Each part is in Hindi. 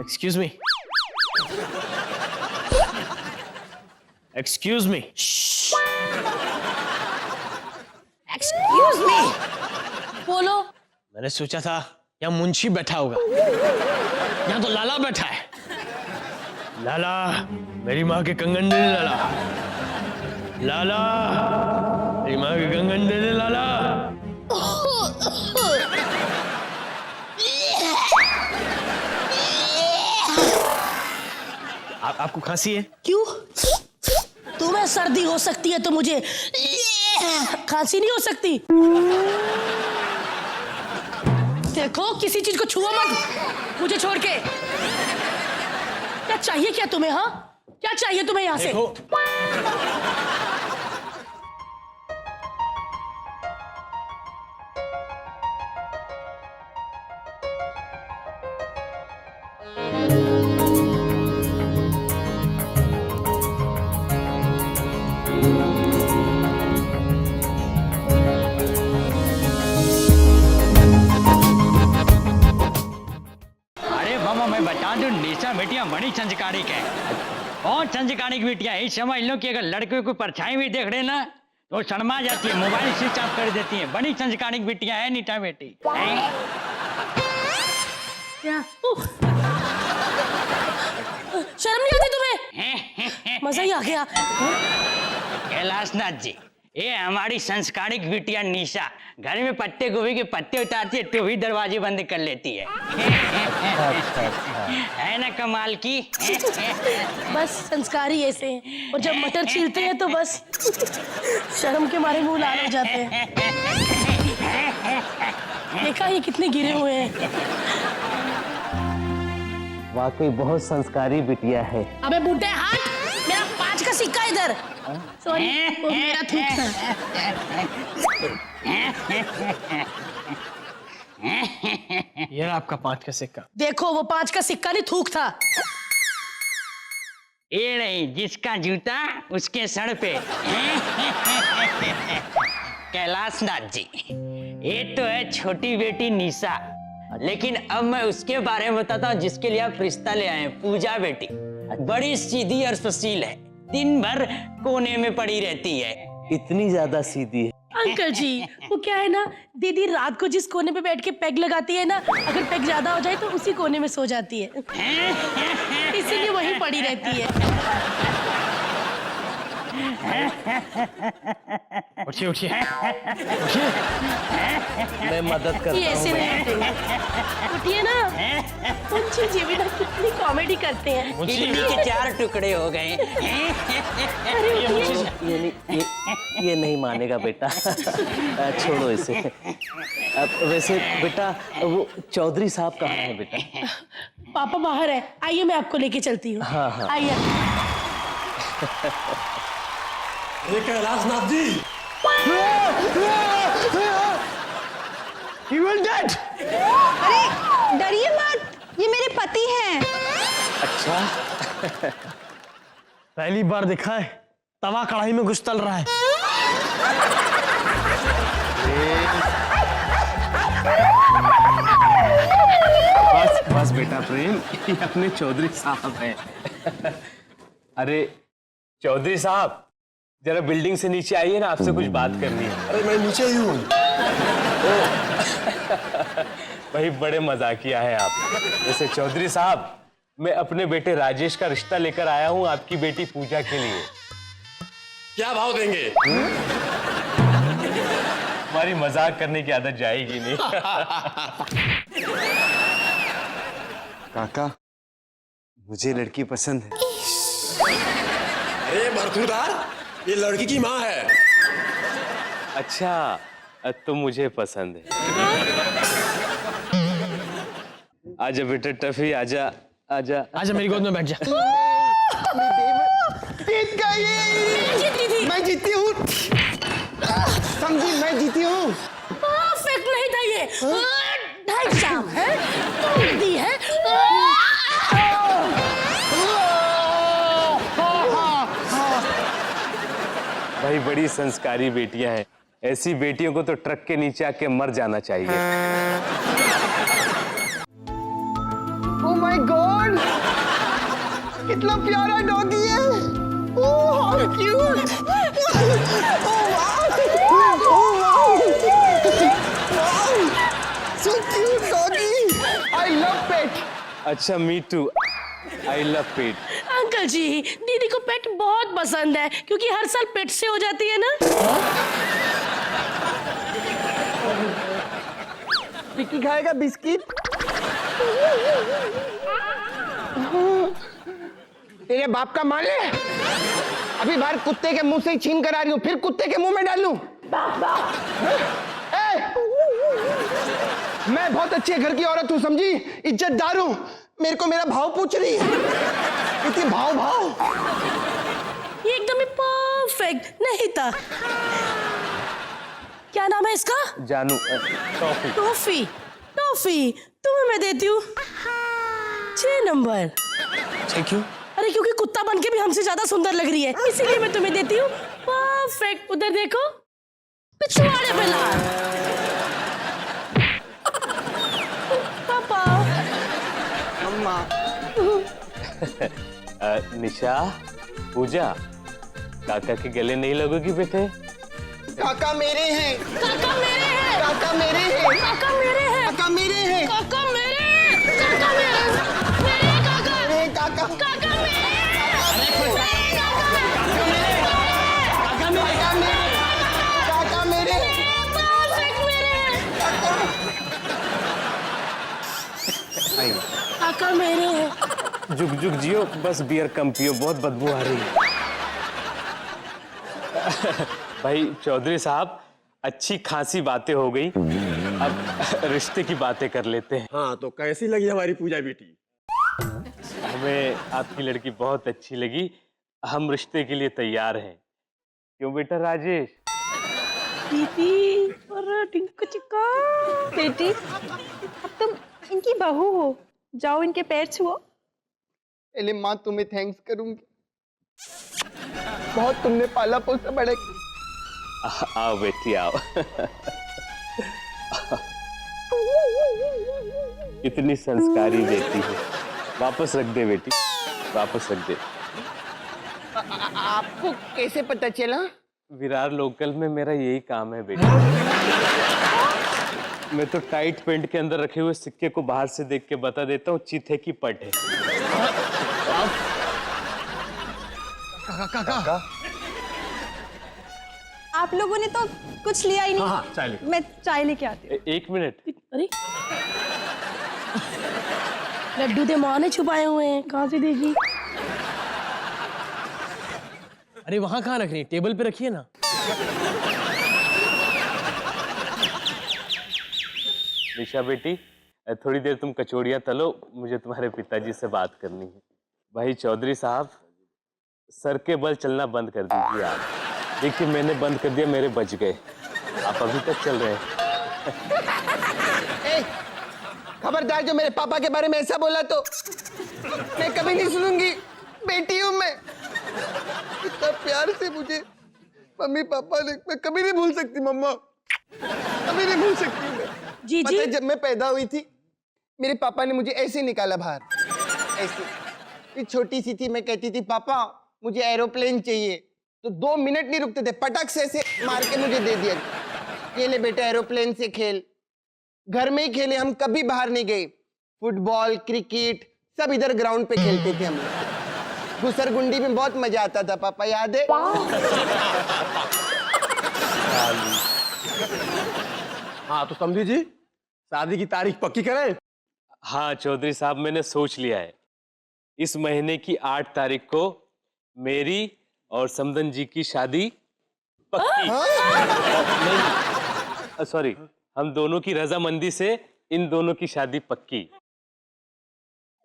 Excuse me, excuse me, excuse me, बोलो। मैंने सोचा था यहाँ मुंशी बैठा होगा, यहाँ तो लाला बैठा है। लाला, मेरी माँ के कंगन दे दे लाला। लाला, मेरी माँ के कंगन दे दे लाला। आपको खांसी है? क्यों? तुम्हें सर्दी हो सकती है तो मुझे खांसी नहीं हो सकती? देखो, किसी चीज को छुओ मत मुझे छोड़ के। क्या चाहिए क्या तुम्हें? हाँ, क्या चाहिए तुम्हें यहाँ से? देखो, मैं बता दूं, निशा बेटियां बड़ी संस्कारी है और संस्कारी बेटियां यही समझ लो कि अगर लड़के को परछाई भी देख रहे ना तो शर्मा जाती है, मोबाइल स्विच ऑफ कर देती है। बड़ी संस्कारी बेटियां है नीता बेटी। क्या? शर्म नहीं आती तुम्हें? मजा ही आ गया। कैलाशनाथ जी, ये हमारी संस्कारिक बिटिया निशा घर में पत्ते गोभी के पत्ते उतारती है तो भी दरवाजे बंद कर लेती है। है ना कमाल की? बस संस्कारी ऐसे हैं, और जब मटर छीलते हैं तो बस शर्म के मारे मुंह लाल हो जाते हैं। देखा ये कितने गिरे हुए हैं। वाकई बहुत संस्कारी बिटिया है। अबे बूढ़े, हट! मेरा 5 का सिक्का इधर। सॉरी, वो मेरा थूक था। ये रहा आपका 5 का सिक्का। देखो, वो 5 का सिक्का नहीं, थूक था। ये नहीं, जिसका जूता उसके सर पे। कैलाशनाथ जी, ये तो है छोटी बेटी निशा, लेकिन अब मैं उसके बारे में बताता हूँ जिसके लिए आप रिश्ता ले आए हैं। पूजा बेटी बड़ी सीधी और सुशील है, दिन भर कोने में पड़ी रहती है। इतनी ज्यादा सीधी है? अंकल जी, वो क्या है ना, दीदी रात को जिस कोने पे बैठ के पेग लगाती है ना, अगर पेग ज्यादा हो जाए तो उसी कोने में सो जाती है। इसीलिए वहीं पड़ी रहती है। उठिए उठिए, मैं मदद करता ये ऐसे हूँ। नहीं उठेंगे। उठिए ना। मुंशी जी भी ना कितनी कॉमेडी करते हैं। किडनी के 4 टुकड़े हो गए। अरे उठिए। ये नहीं मानेगा बेटा। छोड़ो इसे। अब वैसे बेटा, वो चौधरी साहब कहाँ है बेटा? पापा बाहर है, आइए मैं आपको लेके चलती हूँ। हाँ, हाँ। आइए। कैलाशनाथ जी, He will dead! अरे डरिए मत, ये मेरे पति हैं। अच्छा। पहली बार देखा है तवा कढ़ाई में कुछ तल रहा है। बस बस बेटा प्रेम, ये अपने चौधरी साहब हैं। अरे चौधरी साहब, जरा बिल्डिंग से नीचे आइए ना, आपसे कुछ बात करनी है। अरे मैं नीचे ही हूँ। भाई बड़े मजाकिया हैं आप। वैसे चौधरी साहब, मैं अपने बेटे राजेश का रिश्ता लेकर आया हूँ आपकी बेटी पूजा के लिए। क्या भाव देंगे? हमारी मजाक करने की आदत जाएगी नहीं। काका, मुझे लड़की पसंद है। अरे बरखुरदार, ये लड़की की माँ है। अच्छा, तो मुझे पसंद है। आजा बेटा टफी, आजा आजा। आजा मेरी गोद में बैठ जा। जीत गई। मैं जीती हूँ। समझी, मैं जीती हूँ। परफेक्ट नहीं था ये। 2.5 शाम है, तुम दी है। भाई बड़ी संस्कारी बेटियां हैं, ऐसी बेटियों को तो ट्रक के नीचे आके मर जाना चाहिए। ओ माय गॉड, कितना प्यारा डॉगी है। Oh how cute. Oh wow, so cute doggy. I love pet. अच्छा me too, I love pet. Uncle ji, दीदी को पेट बहुत पसंद है क्योंकि हर साल पेट से हो जाती है ना। पिक्की खाएगा बिस्किट। तेरे बाप का माल है। अभी बाहर कुत्ते के मुंह से ही छीन कर आ रही हूँ, फिर कुत्ते के मुंह में डालूं। मैं बहुत अच्छे घर की औरत हूँ, समझी, इज्जतदार हूँ। मेरे को मेरा भाव पूछ रही है। इतनी भाव ये एकदम ही परफेक्ट नहीं था। क्या नाम है इसका? जानू। टॉफी। टॉफी। टॉफी तुम्हें मैं देती हूँ 6 नंबर। क्यों? अरे क्योंकि कुत्ता बन के भी हमसे ज्यादा सुंदर लग रही है, इसीलिए मैं तुम्हें देती हूँ परफेक्ट। उधर देखो, पिछवाड़े पे लाल। पापा। मम्मा। निशा, पूजा, काका के गले नहीं लगोगी बेटे? काका मेरे हैं। काका मेरे हैं। काका मेरे हैं। काका मेरे हैं। काका मेरे हैं। काका मेरे हैं। काका मेरे काका। मेरे काका। काका मेरे। काका मेरे। काका मेरे हैं। जुग जुग जियो, बस बियर कम पियो, बहुत बदबू आ रही है। भाई चौधरी साहब, अच्छी खासी बातें हो गई, अब रिश्ते की बातें कर लेते हैं। हाँ, तो कैसी लगी हमारी पूजा बेटी? हमें आपकी लड़की बहुत अच्छी लगी, हम रिश्ते के लिए तैयार हैं। क्यों बेटा राजेश? दीदी और टिंकू चिक्का। बेटी, अब तुम इनकी बहू हो, जाओ इनके पैर छुओ। पहले माँ तुम्हें थैंक्स करूंगी, बहुत तुमने पाला पोसा बड़ा किया। आओ बेटी आओ। कितनी संस्कारी बेटी है। वापस रख दे बेटी, वापस रख दे। आपको कैसे पता चला? विरार लोकल में मेरा यही काम है बेटी। मैं तो टाइट पेंट के अंदर रखे हुए सिक्के को बाहर से देख के बता देता हूँ चीथे की पट है। काका, आप लोगों ने तो कुछ लिया ही नहीं। हाँ, चाय ले। मैं चाय लेके आती हूँ। एक मिनट, अरे लड्डू दे माँ ने छुपाए हुए हैं, कहाँ से देगी? अरे वहां कहाँ रखनी, टेबल पे रखिए ना। निशा बेटी, थोड़ी देर तुम कचौड़ियाँ तलो, मुझे तुम्हारे पिताजी से बात करनी है। भाई चौधरी साहब, सर के बल चलना बंद कर दीजिए आप। देखिए मैंने बंद कर दिया, मेरे बच गए, आप अभी तक चल रहे हैं। खबरदार, जो मेरे पापा के बारे में ऐसा बोला तो मैं कभी नहीं सुनूंगी। बेटी हूं मैं, इतना प्यार से मुझे मम्मी पापा ने, मैं कभी नहीं भूल सकती। मम्मा कभी नहीं भूल सकती मैं। जी पता है, जब मैं पैदा हुई थी मेरे पापा ने मुझे ऐसे निकाला बाहर, ऐसे। फिर छोटी सी थी, मैं कहती थी पापा मुझे एरोप्लेन चाहिए, तो 2 मिनट नहीं रुकते थे, पटक से ऐसे मार के मुझे दे दिया, ये ले बेटा एरोप्लेन से खेल। घर में ही खेले हम, कभी बाहर नहीं गए। फुटबॉल क्रिकेट सब इधर ग्राउंड पे खेलते थे हम लोग। घुसरगुंडी में बहुत मजा आता था पापा, याद है? हाँ, तो समझी जी, शादी की तारीख पक्की करें? हाँ चौधरी साहब, मैंने सोच लिया है, इस महीने की 8 तारीख को मेरी और समदन जी की शादी पक्की। नहीं, सॉरी, हम दोनों की रजामंदी से इन दोनों की शादी पक्की।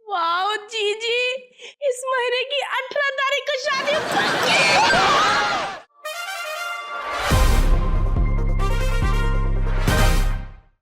वाओ जीजी, इस महीने की 18 तारीख को शादी पक्की।